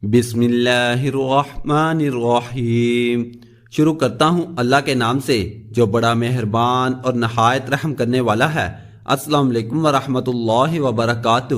بسم اللہ الرحمن الرحیم۔ شروع کرتا ہوں اللہ کے نام سے جو بڑا مہربان اور نہایت رحم کرنے والا ہے۔ السلام علیکم ورحمۃ اللہ وبرکاتہ۔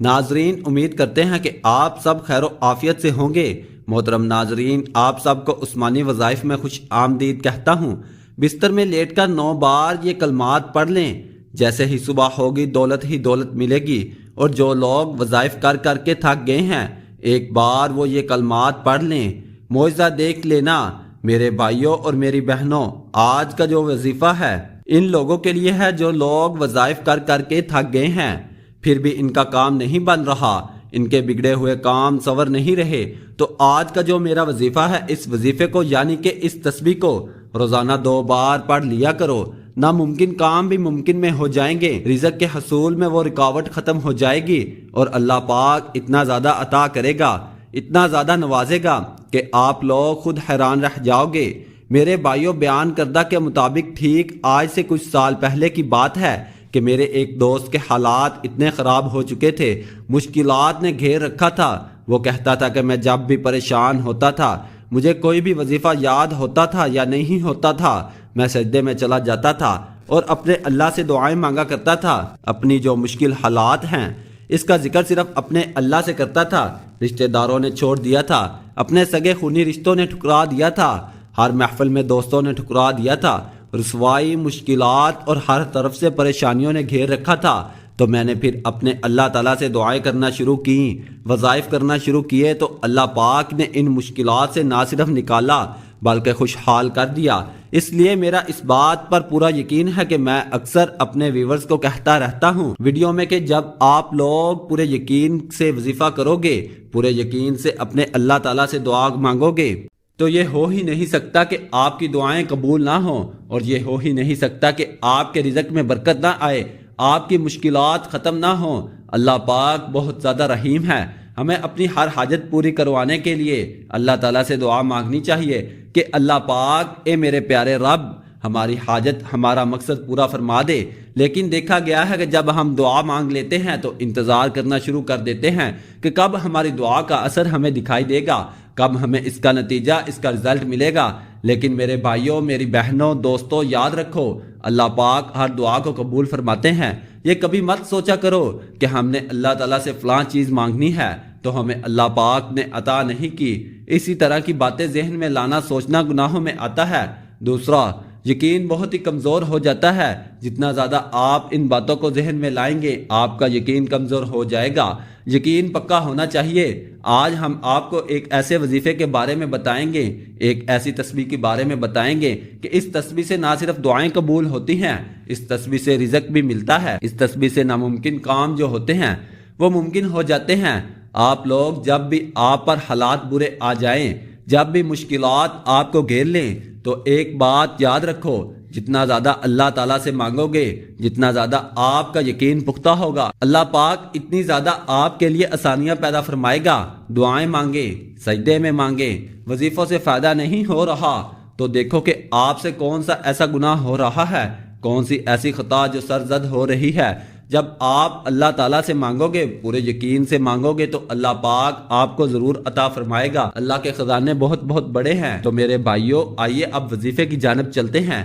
ناظرین، امید کرتے ہیں کہ آپ سب خیر و عافیت سے ہوں گے۔ محترم ناظرین، آپ سب کو عثمانی وظائف میں خوش آمدید کہتا ہوں۔ بستر میں لیٹ کر 9 بار یہ کلمات پڑھ لیں۔ جیسے ہی صبح ہوگی دولت ہی دولت ملے گی، اور جو لوگ وظائف کر کر کے تھک گئے ہیں ایک بار وہ یہ کلمات پڑھ لیں۔ معجزہ دیکھ لینا میرے بھائیوں اور میری بہنوں۔ آج کا جو وظیفہ ہے ان لوگوں کے لیے ہے جو لوگ وظائف کر کر کے تھک گئے ہیں، پھر بھی ان کا کام نہیں بن رہا، ان کے بگڑے ہوئے کام سنور نہیں رہے۔ تو آج کا جو میرا وظیفہ ہے، اس وظیفے کو یعنی کہ اس تسبیح کو روزانہ 2 بار پڑھ لیا کرو۔ ناممکن کام بھی ممکن میں ہو جائیں گے، رزق کے حصول میں وہ رکاوٹ ختم ہو جائے گی، اور اللہ پاک اتنا زیادہ عطا کرے گا، اتنا زیادہ نوازے گا کہ آپ لوگ خود حیران رہ جاؤ گے۔ میرے بھائیوں، بیان کردہ کے مطابق ٹھیک آج سے کچھ سال پہلے کی بات ہے کہ میرے ایک دوست کے حالات اتنے خراب ہو چکے تھے، مشکلات نے گھیر رکھا تھا۔ وہ کہتا تھا کہ میں جب بھی پریشان ہوتا تھا، مجھے کوئی بھی وظیفہ یاد ہوتا تھا یا نہیں ہوتا تھا، میں سجدے میں چلا جاتا تھا اور اپنے اللہ سے دعائیں مانگا کرتا تھا۔ اپنی جو مشکل حالات ہیں اس کا ذکر صرف اپنے اللہ سے کرتا تھا۔ رشتہ داروں نے چھوڑ دیا تھا، اپنے سگے خونی رشتوں نے ٹھکرا دیا تھا، ہر محفل میں دوستوں نے ٹھکرا دیا تھا، رسوائی، مشکلات اور ہر طرف سے پریشانیوں نے گھیر رکھا تھا۔ تو میں نے پھر اپنے اللہ تعالیٰ سے دعائیں کرنا شروع کیں، وظائف کرنا شروع کیے، تو اللہ پاک نے ان مشکلات سے نہ صرف نکالا بلکہ خوشحال کر دیا۔ اس لیے میرا اس بات پر پورا یقین ہے کہ میں اکثر اپنے ویورز کو کہتا رہتا ہوں ویڈیو میں کہ جب آپ لوگ پورے یقین سے وظیفہ کرو گے، پورے یقین سے اپنے اللہ تعالیٰ سے دعا مانگو گے، تو یہ ہو ہی نہیں سکتا کہ آپ کی دعائیں قبول نہ ہوں، اور یہ ہو ہی نہیں سکتا کہ آپ کے رزق میں برکت نہ آئے، آپ کی مشکلات ختم نہ ہوں۔ اللہ پاک بہت زیادہ رحیم ہے۔ ہمیں اپنی ہر حاجت پوری کروانے کے لیے اللہ تعالیٰ سے دعا مانگنی چاہیے کہ اللہ پاک اے میرے پیارے رب ہماری حاجت، ہمارا مقصد پورا فرما دے۔ لیکن دیکھا گیا ہے کہ جب ہم دعا مانگ لیتے ہیں تو انتظار کرنا شروع کر دیتے ہیں کہ کب ہماری دعا کا اثر ہمیں دکھائی دے گا، کب ہمیں اس کا نتیجہ، اس کا رزلٹ ملے گا۔ لیکن میرے بھائیوں، میری بہنوں، دوستوں، یاد رکھو اللہ پاک ہر دعا کو قبول فرماتے ہیں۔ یہ کبھی مت سوچا کرو کہ ہم نے اللہ تعالیٰ سے فلاں چیز مانگنی ہے تو ہمیں اللہ پاک نے عطا نہیں کی۔ اسی طرح کی باتیں ذہن میں لانا، سوچنا گناہوں میں آتا ہے۔ دوسرا، یقین بہت ہی کمزور ہو جاتا ہے۔ جتنا زیادہ آپ ان باتوں کو ذہن میں لائیں گے آپ کا یقین کمزور ہو جائے گا۔ یقین پکا ہونا چاہیے۔ آج ہم آپ کو ایک ایسے وظیفے کے بارے میں بتائیں گے، ایک ایسی تسبیح کے بارے میں بتائیں گے کہ اس تسبیح سے نہ صرف دعائیں قبول ہوتی ہیں، اس تسبیح سے رزق بھی ملتا ہے۔ اس تسبیح سے ناممکن کام جو ہوتے ہیں وہ ممکن ہو جاتے ہیں۔ آپ لوگ جب بھی آپ پر حالات برے آ جائیں، جب بھی مشکلات آپ کو گھیر لیں، تو ایک بات یاد رکھو، جتنا زیادہ اللہ تعالیٰ سے مانگو گے، جتنا زیادہ آپ کا یقین پختہ ہوگا، اللہ پاک اتنی زیادہ آپ کے لیے آسانیاں پیدا فرمائے گا۔ دعائیں مانگے، سجدے میں مانگے، وظیفوں سے فائدہ نہیں ہو رہا تو دیکھو کہ آپ سے کون سا ایسا گناہ ہو رہا ہے، کون سی ایسی خطا جو سرزد ہو رہی ہے۔ جب آپ اللہ تعالیٰ سے مانگو گے، پورے یقین سے مانگو گے، تو اللہ پاک آپ کو ضرور عطا فرمائے گا۔ اللہ کے خزانے بہت بہت بڑے ہیں۔ تو میرے بھائیوں، آئیے اب وظیفے کی جانب چلتے ہیں۔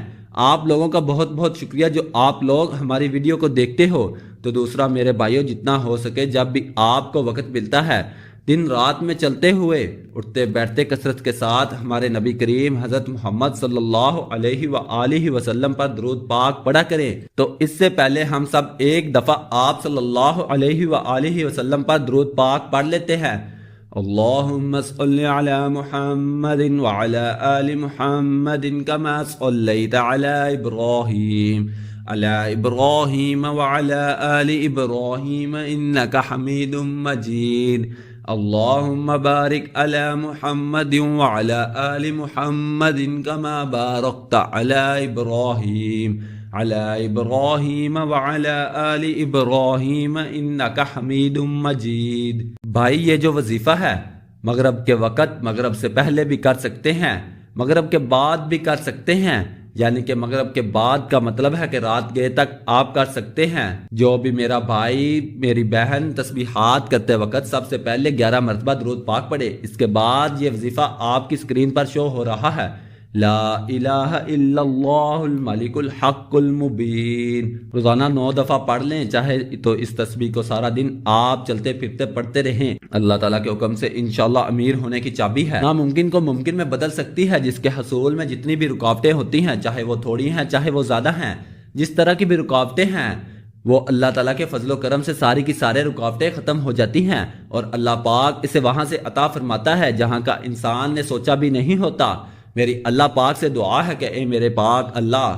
آپ لوگوں کا بہت بہت شکریہ جو آپ لوگ ہماری ویڈیو کو دیکھتے ہو۔ تو دوسرا میرے بھائیوں، جتنا ہو سکے جب بھی آپ کو وقت ملتا ہے، دن رات میں چلتے ہوئے، اٹھتے بیٹھتے کثرت کے ساتھ ہمارے نبی کریم حضرت محمد صلی اللہ علیہ وآلہ وسلم پر درود پاک پڑھا کریں۔ تو اس سے پہلے ہم سب ایک دفعہ آپ صلی اللہ علیہ وآلہ وسلم پر درود پاک پڑھ لیتے ہیں۔ اللہم صلی علی محمد وعلی آل محمد کما صلیت علی ابراہیم وعلی آل ابراہیم انک حمید مجید۔ اللہم بارک علی محمد وعلی آل محمد کما بارکت علی ابراہیم وعلی آل ابراہیم انک حمید مجید۔ بھائی، یہ جو وظیفہ ہے مغرب کے وقت، مغرب سے پہلے بھی کر سکتے ہیں، مغرب کے بعد بھی کر سکتے ہیں، یعنی کہ مغرب کے بعد کا مطلب ہے کہ رات گئے تک آپ کر سکتے ہیں۔ جو بھی میرا بھائی میری بہن تسبیحات کرتے وقت سب سے پہلے 11 مرتبہ درود پاک پڑھے، اس کے بعد یہ وظیفہ آپ کی اسکرین پر شو ہو رہا ہے، لا الہ الا اللہ الملک الحق المبین، روزانہ 9 دفعہ پڑھ لیں، چاہے تو اس تسبیح کو سارا دن آپ چلتے پھرتے پڑھتے رہیں۔ اللہ تعالیٰ کے حکم سے انشاءاللہ امیر ہونے کی چابی ہے، ناممکن کو ممکن میں بدل سکتی ہے، جس کے حصول میں جتنی بھی رکاوٹیں ہوتی ہیں، چاہے وہ تھوڑی ہیں چاہے وہ زیادہ ہیں، جس طرح کی بھی رکاوٹیں ہیں وہ اللہ تعالیٰ کے فضل و کرم سے ساری کی سارے رکاوٹیں ختم ہو جاتی ہیں، اور اللہ پاک اسے وہاں سے عطا فرماتا ہے جہاں کا انسان نے سوچا بھی نہیں ہوتا۔ میری اللہ پاک سے دعا ہے کہ اے میرے پاک اللہ،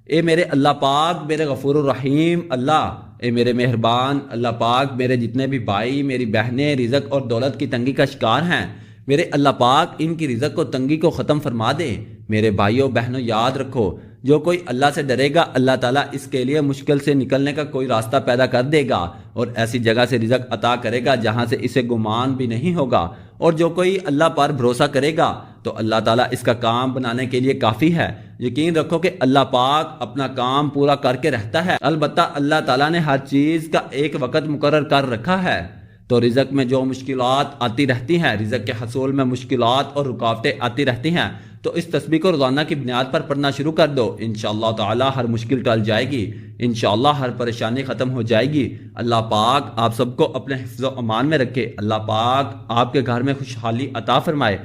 اے میرے اللہ پاک، میرے غفور الرحیم اللہ، اے میرے مہربان اللہ پاک، میرے جتنے بھی بھائی میری بہنیں رزق اور دولت کی تنگی کا شکار ہیں، میرے اللہ پاک ان کی رزق و تنگی کو ختم فرما دے۔ میرے بھائیوں بہنوں یاد رکھو، جو کوئی اللہ سے ڈرے گا اللہ تعالیٰ اس کے لیے مشکل سے نکلنے کا کوئی راستہ پیدا کر دے گا، اور ایسی جگہ سے رزق عطا کرے گا جہاں سے اسے گمان بھی نہیں ہوگا، اور جو کوئی اللہ پر بھروسہ کرے گا تو اللہ تعالیٰ اس کا کام بنانے کے لیے کافی ہے۔ یقین رکھو کہ اللہ پاک اپنا کام پورا کر کے رہتا ہے، البتہ اللہ تعالیٰ نے ہر چیز کا ایک وقت مقرر کر رکھا ہے، تو رزق میں جو مشکلات آتی رہتی ہیں، رزق کے حصول میں مشکلات اور رکاوٹیں آتی رہتی ہیں، تو اس تسبیح کو روزانہ کی بنیاد پر پڑھنا شروع کر دو، انشاءاللہ تعالی ہر مشکل ٹل جائے گی، انشاءاللہ ہر پریشانی ختم ہو جائے گی۔ اللہ پاک آپ سب کو اپنے حفظ و امان میں رکھے، اللہ پاک آپ کے گھر میں خوشحالی عطا فرمائے،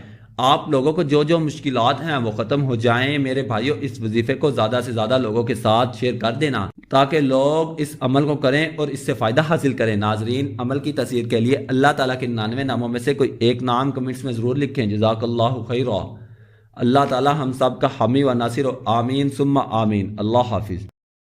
آپ لوگوں کو جو جو مشکلات ہیں وہ ختم ہو جائیں۔ میرے بھائیوں اس وظیفے کو زیادہ سے زیادہ لوگوں کے ساتھ شیئر کر دینا تاکہ لوگ اس عمل کو کریں اور اس سے فائدہ حاصل کریں۔ ناظرین، عمل کی تاثیر کے لیے اللہ تعالیٰ کے 99 ناموں میں سے کوئی ایک نام کمنٹس میں ضرور لکھیں۔ جزاک اللہ خیرا۔ اللہ تعالیٰ ہم سب کا حامی و ناصر و آمین ثم آمین۔ اللہ حافظ۔